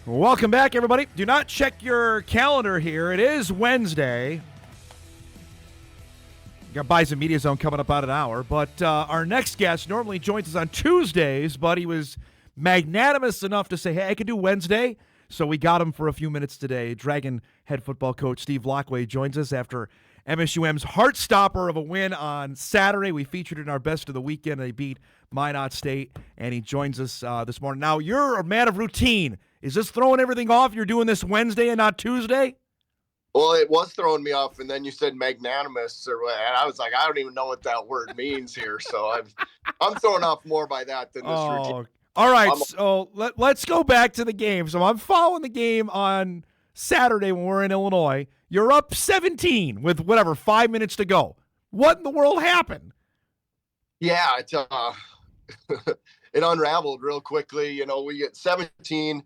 Welcome back, everybody. Do not check your calendar here. It is Wednesday. Got Bison Media Zone coming up about an hour. But our next guest normally joins us on Tuesdays, but he was magnanimous enough to say, hey, I can do Wednesday. So we got him for a few minutes today. Dragon head football coach Steve Laqua joins us after MSUM's heart-stopper of a win on Saturday. We featured in our best of the weekend. They beat Minot State, and he joins us this morning. Now, you're a man of routine. Is this throwing everything off? You're doing this Wednesday and not Tuesday? Well, it was throwing me off, and then you said magnanimous, and I was like, I don't even know what that word means here. So I'm thrown off more by that than this routine. All right, so let's go back to the game. So I'm following the game on Saturday when we're in Illinois. You're up 17 with 5 minutes to go. What in the world happened? Yeah, it unraveled real quickly. We get 17.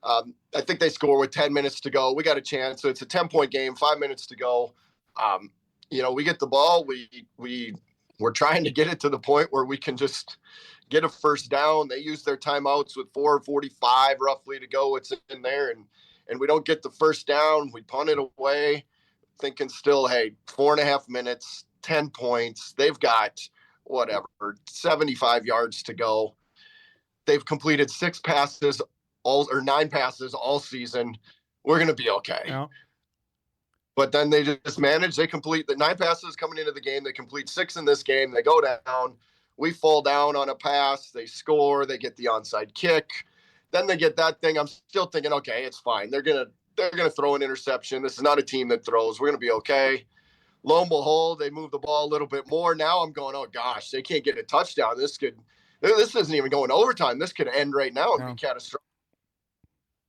I think they score with 10 minutes to go. We got a chance. So it's a 10-point game, 5 minutes to go. We get the ball. We're trying to get it to the point where we can just get a first down. They use their timeouts with 4:45 roughly to go. It's in there. And we don't get the first down. We punt it away, thinking still, hey, 4.5 minutes, 10 points. They've got 75 yards to go. They've completed 9 passes all season. We're going to be okay. Yeah. But then they just manage. They complete the 9 passes coming into the game. They complete 6 in this game. They go down. We fall down on a pass. They score. They get the onside kick. Then they get that thing. I'm still thinking, okay, it's fine. They're gonna throw an interception. This is not a team that throws. We're gonna be okay. Lo and behold, they move the ball a little bit more. Now I'm going, oh gosh, they can't get a touchdown. This isn't even going overtime. This could end right now and be catastrophic.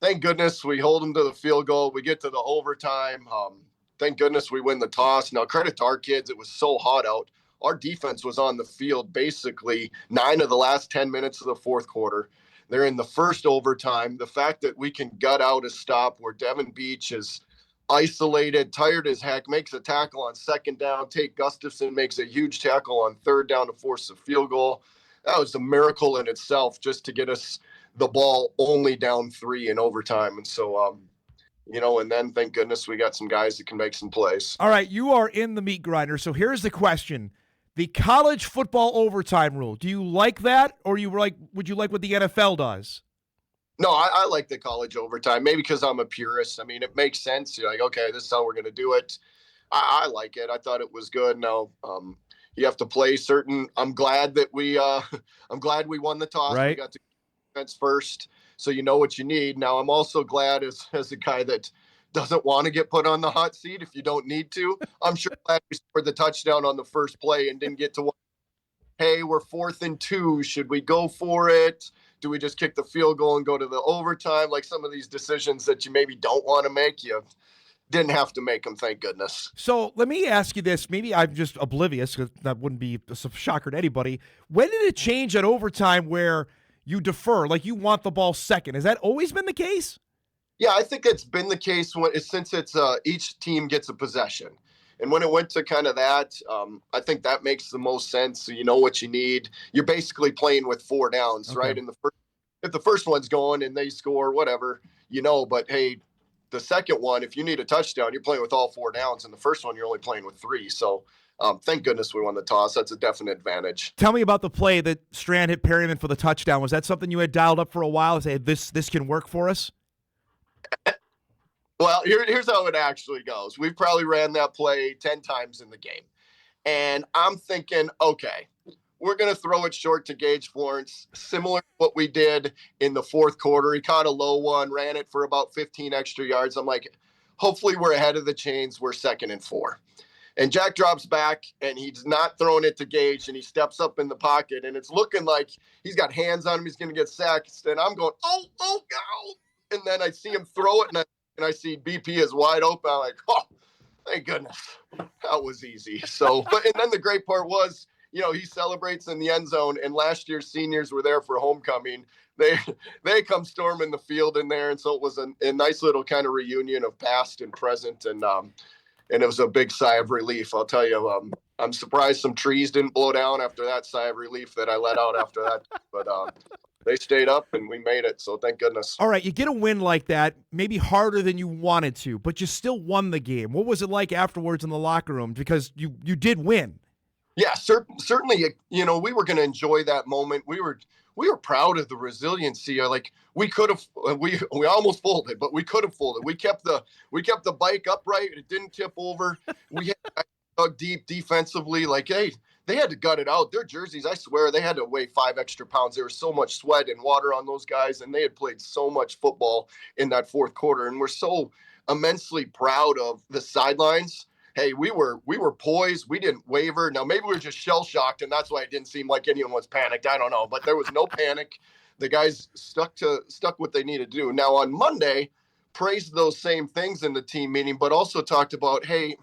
Thank goodness we hold them to the field goal. We get to the overtime. Thank goodness we win the toss. Now, credit to our kids. It was so hot out. Our defense was on the field basically 9 of the last 10 minutes of the fourth quarter. They're in the first overtime. The fact that we can gut out a stop where Devin Beach is isolated, tired as heck, makes a tackle on second down. Tate Gustafson makes a huge tackle on third down to force a field goal. That was a miracle in itself just to get us the ball only down 3 in overtime. And so, and then thank goodness we got some guys that can make some plays. All right, you are in the meat grinder. So here's the question. The college football overtime rule, do you like that, or would you like what the NFL does? No, I like the college overtime, maybe because I'm a purist. I mean, it makes sense. You're like, okay, this is how we're going to do it. I like it. I thought it was good. Now, you have to play certain. I'm glad we won the toss. Right. We got to defense first, so you know what you need. Now, I'm also glad as a guy that doesn't want to get put on the hot seat if you don't need to. I'm sure glad we scored the touchdown on the first play and didn't get to one. Hey, we're 4th and 2. Should we go for it? Do we just kick the field goal and go to the overtime? Like some of these decisions that you maybe don't want to make, you didn't have to make them, thank goodness. So let me ask you this. Maybe I'm just oblivious, because that wouldn't be a shocker to anybody. When did it change at overtime where you defer, like you want the ball second? Has that always been the case? Yeah, I think it's been the case since it's each team gets a possession. And when it went to kind of that, I think that makes the most sense. So you know what you need. You're basically playing with 4 downs, okay, right? And if the first one's going and they score, whatever, but hey, the second one, if you need a touchdown, you're playing with all 4 downs. And the first one, you're only playing with 3. So thank goodness we won the toss. That's a definite advantage. Tell me about the play that Strand hit Perryman for the touchdown. Was that something you had dialed up for a while and say, this can work for us? Well, here's how it actually goes. We've probably ran that play 10 times in the game. And I'm thinking, okay, we're going to throw it short to Gage Florence, similar to what we did in the fourth quarter. He caught a low one, ran it for about 15 extra yards. I'm like, hopefully we're ahead of the chains. We're 2nd and 4. And Jack drops back, and he's not throwing it to Gage, and he steps up in the pocket, and it's looking like he's got hands on him. He's going to get sacked. And I'm going, oh, go. And then I see him throw it, and I see BP is wide open. I'm like, oh, thank goodness. That was easy. So, and then the great part was, he celebrates in the end zone, and last year's seniors were there for homecoming. They come storming the field in there, and so it was a nice little kind of reunion of past and present, and it was a big sigh of relief. I'll tell you, I'm surprised some trees didn't blow down after that sigh of relief that I let out after that. But they stayed up and we made it. So thank goodness. All right, you get a win like that, maybe harder than you wanted to, but you still won the game. What was it like afterwards in the locker room? Because you did win. Yeah, certainly. We were going to enjoy that moment. We were proud of the resiliency. Like we could have, we almost folded, but we could have folded. We kept the bike upright. It didn't tip over. We had dug deep defensively. Like, hey, they had to gut it out. Their jerseys, I swear, they had to weigh 5 extra pounds. There was so much sweat and water on those guys, and they had played so much football in that fourth quarter. And we're so immensely proud of the sidelines. Hey, we were poised. We didn't waver. Now, maybe we were just shell-shocked, and that's why it didn't seem like anyone was panicked. I don't know, but there was no panic. The guys stuck what they needed to do. Now, on Monday, praised those same things in the team meeting, but also talked about, hey,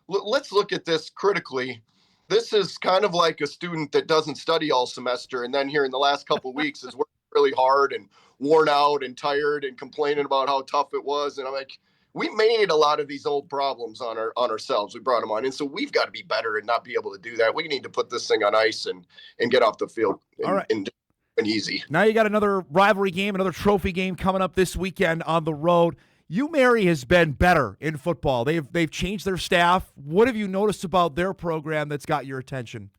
let's look at this critically. This is kind of like a student that doesn't study all semester, and then here in the last couple of weeks is working really hard and worn out and tired and complaining about how tough it was. And I'm like, we made a lot of these old problems on ourselves. We brought them on. And so we've got to be better and not be able to do that. We need to put this thing on ice and get off the field All right. and easy. Now you got another rivalry game, another trophy game coming up this weekend on the road. UMary has been better in football. They've changed their staff. What have you noticed about their program that's got your attention?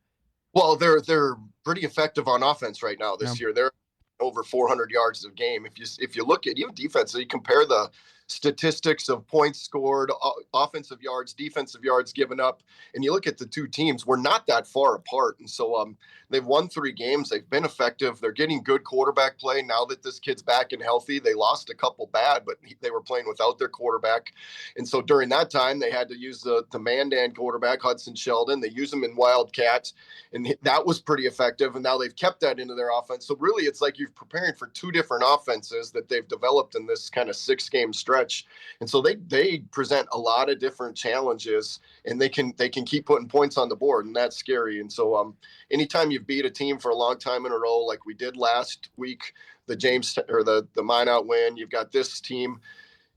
Well, they're pretty effective on offense right now this year. They're over 400 yards a game. If you look at even defense, so you compare the statistics of points scored, offensive yards, defensive yards given up, and you look at the two teams, we're not that far apart. And so they've won 3 games. They've been effective. They're getting good quarterback play now that this kid's back and healthy. They lost a couple bad, but they were playing without their quarterback. And so during that time, they had to use the Mandan quarterback, Hudson Sheldon. They use him in Wildcats, and that was pretty effective. And now they've kept that into their offense. So really, it's like you're preparing for 2 different offenses that they've developed in this kind of 6-game stretch. And so they present a lot of different challenges, and they can keep putting points on the board, and that's scary. And so anytime you beat a team for a long time in a row, like we did last week, the James or the Minot win, you've got this team,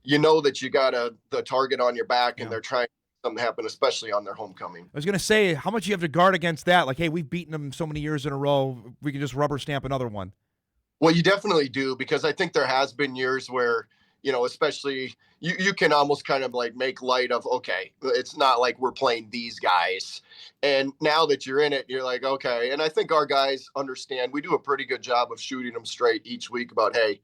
you know that you got the target on your back, and they're trying to make something happen, especially on their homecoming. I was going to say, how much you have to guard against that? Like, hey, we've beaten them so many years in a row, we can just rubber stamp another one. Well, you definitely do, because I think there has been years where, especially you can almost kind of like make light of, okay, it's not like we're playing these guys. And now that you're in it, you're like, okay. And I think our guys understand. We do a pretty good job of shooting them straight each week about, hey,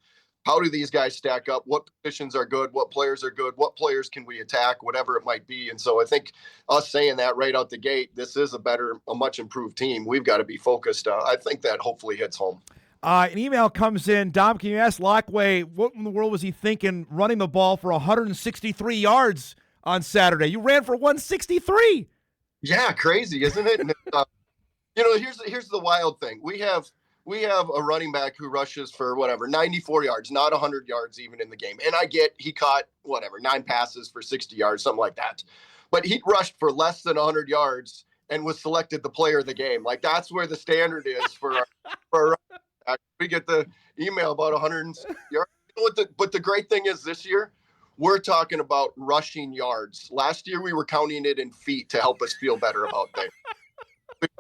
how do these guys stack up? What positions are good? What players are good? What players can we attack? Whatever it might be. And so I think us saying that right out the gate, this is a much improved team. We've got to be focused. I think that hopefully hits home. An email comes in. Dom, can you ask Laqua what in the world was he thinking running the ball for 163 yards on Saturday? You ran for 163. Yeah, crazy, isn't it? And, here's the wild thing. We have a running back who rushes for 94 yards, not 100 yards even in the game. And I get he caught 9 passes for 60 yards, something like that. But he rushed for less than 100 yards and was selected the player of the game. Like, that's where the standard is for our we get the email about 100 yards. But the great thing is this year, we're talking about rushing yards. Last year, we were counting it in feet to help us feel better about things.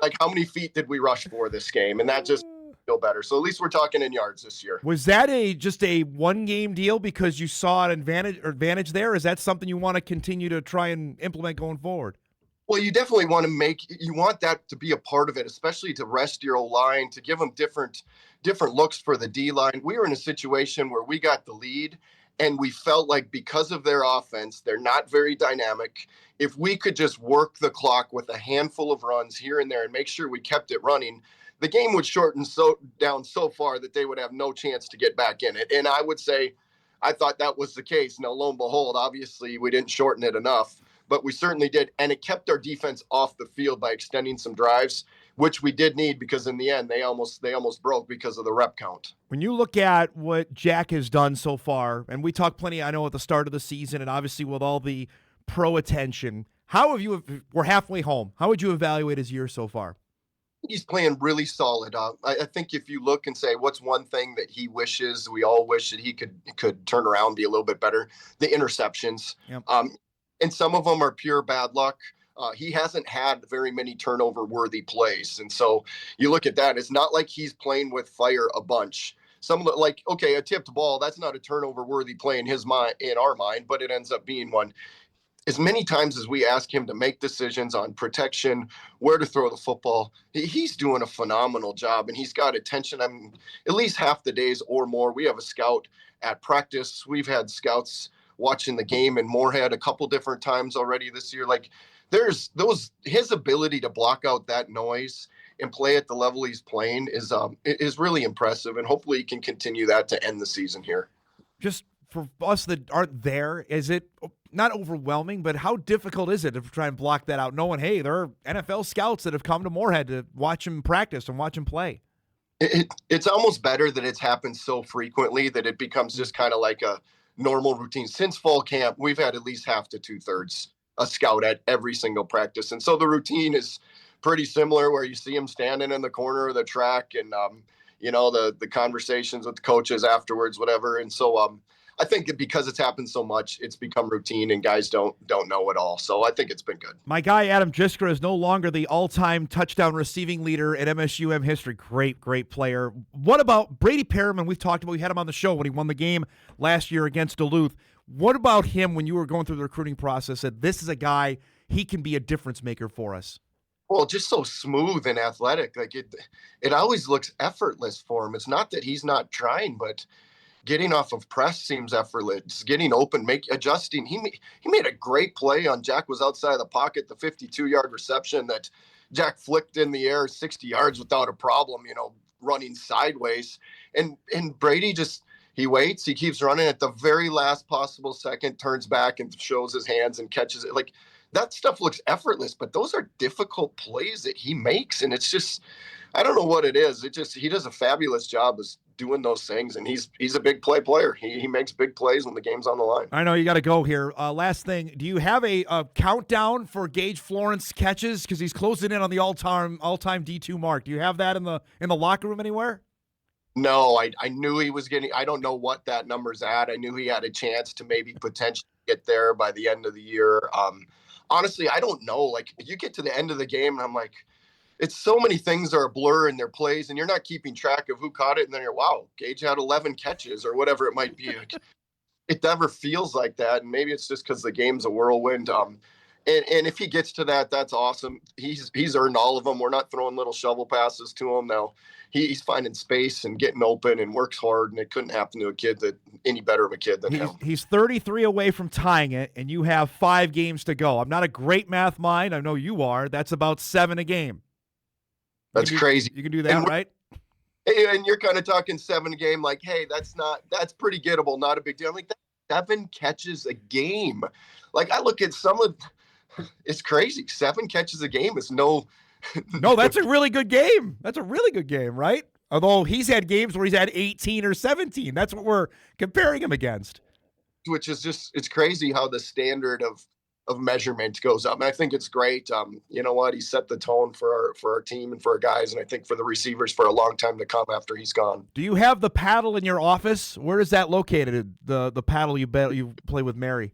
Like, how many feet did we rush for this game? And that just feel better. So at least we're talking in yards this year. Was that just a one-game deal because you saw an advantage there? Is that something you want to continue to try and implement going forward? Well, you definitely want that to be a part of it, especially to rest your O-line, to give them different looks for the D-line. We were in a situation where we got the lead, and we felt like because of their offense, they're not very dynamic. If we could just work the clock with a handful of runs here and there and make sure we kept it running, the game would shorten down so far that they would have no chance to get back in it. And I would say I thought that was the case. Now, lo and behold, obviously we didn't shorten it enough, but we certainly did. And it kept our defense off the field by extending some drives, which we did need, because in the end, they almost broke because of the rep count. When you look at what Jack has done so far, and we talked plenty, I know, at the start of the season, and obviously with all the pro attention, we're halfway home. How would you evaluate his year so far? He's playing really solid. I think if you look and say, what's one thing that he wishes, we all wish that he could turn around, be a little bit better, the interceptions. Yep. And some of them are pure bad luck. He hasn't had very many turnover-worthy plays. And so you look at that, it's not like he's playing with fire a bunch. Some like, okay, a tipped ball, that's not a turnover-worthy play in his mind, in our mind, but it ends up being one. As many times as we ask him to make decisions on protection, where to throw the football, he's doing a phenomenal job, and he's got attention. I mean, at least half the days or more. We have a scout at practice. We've had scouts watching the game in Moorhead a couple different times already this year. Like, there's his ability to block out that noise and play at the level he's playing is really impressive, and hopefully he can continue that to end the season here. Just for us that aren't there, is it not overwhelming, but how difficult is it to try and block that out, knowing, hey, there are NFL scouts that have come to Moorhead to watch him practice and watch him play? It's almost better that it's happened so frequently that it becomes just kind of like a normal routine. Since fall camp, we've had at least half to 2/3 a scout at every single practice. And so the routine is pretty similar, where you see him standing in the corner of the track and, the conversations with the coaches afterwards, whatever. And so I think because it's happened so much, it's become routine, and guys don't know it all. So I think it's been good. My guy, Adam Jiskra, is no longer the all-time touchdown receiving leader in MSU history. Great player. What about Brady Perriman? We've talked about, we had him on the show when he won the game last year against Duluth. What about him when you were going through the recruiting process, that this is a guy, he can be a difference maker for us? Well, just so smooth and athletic. Like it always looks effortless for him. It's not that he's not trying, but getting off of press seems effortless. Getting open, adjusting. He made a great play on Jack was outside of the pocket, the 52-yard reception that Jack flicked in the air 60 yards without a problem, running sideways. And Brady he waits, he keeps running at the very last possible second, turns back and shows his hands and catches it. Like, that stuff looks effortless, but those are difficult plays that he makes. And it's just, I don't know what it is. He does a fabulous job of doing those things, and he's a big player. He makes big plays when the game's on the line. I know you got to go here. Last thing, do you have a countdown for Gage Florence catches? Because he's closing in on the all-time D2 mark. Do you have that in the locker room anywhere? No, I knew he was getting. I don't know what that number's at. I knew he had a chance to maybe potentially get there by the end of the year. Honestly, I don't know. Like, you get to the end of the game, and I'm like, it's so many things are a blur in their plays, and you're not keeping track of who caught it. And then you're, wow, Gage had 11 catches or whatever it might be. Like, it never feels like that. And maybe it's just because the game's a whirlwind. And if he gets to that, that's awesome. He's earned all of them. We're not throwing little shovel passes to him now. He's finding space and getting open and works hard, and it couldn't happen to a kid any better of a kid than him. He's 33 away from tying it, and you have 5 games to go. I'm not a great math mind. I know you are. That's about 7 a game. That's crazy. You can do that, right? And you're kind of talking 7 a game, like, hey, that's pretty gettable, not a big deal. I'm like, 7 catches a game. Like, I look at it's crazy. 7 catches a game is no. No, that's a really good game. That's a really good game, right? Although he's had games where he's had 18 or 17. That's what we're comparing him against. Which is just, it's crazy how the standard of measurement goes up. And I think it's great. You know what? He set the tone for our team and for our guys, and I think for the receivers for a long time to come after he's gone. Do you have the paddle in your office? Where is that located? The paddle you play with Mary?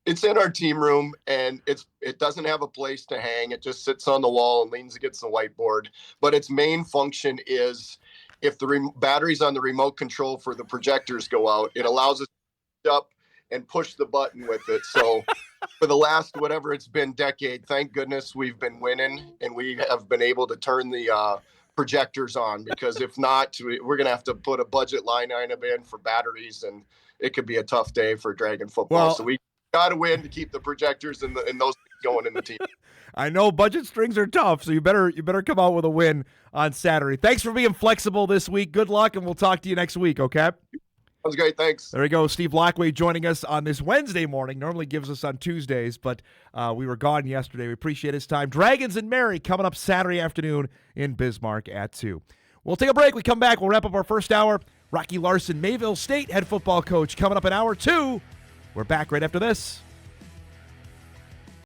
It's in our team room, and it doesn't have a place to hang. It just sits on the wall and leans against the whiteboard. But its main function is, if the batteries on the remote control for the projectors go out, it allows us to up and push the button with it. So for the last, whatever it's been, decade, thank goodness we've been winning, and we have been able to turn the projectors on, because if not, we're going to have to put a budget line item in for batteries, and it could be a tough day for Dragon football. Well, so we got to win to keep the projectors and those going in the team. I know budget strings are tough, so you better come out with a win on Saturday. Thanks for being flexible this week. Good luck, and we'll talk to you next week, okay? Sounds great. Thanks. There we go. Steve Laqua joining us on this Wednesday morning. Normally gives us on Tuesdays, but we were gone yesterday. We appreciate his time. Dragons and Mary coming up Saturday afternoon in Bismarck at 2. We'll take a break. We come back. We'll wrap up our first hour. Rocky Larson, Mayville State head football coach, coming up in hour 2. We're back right after this.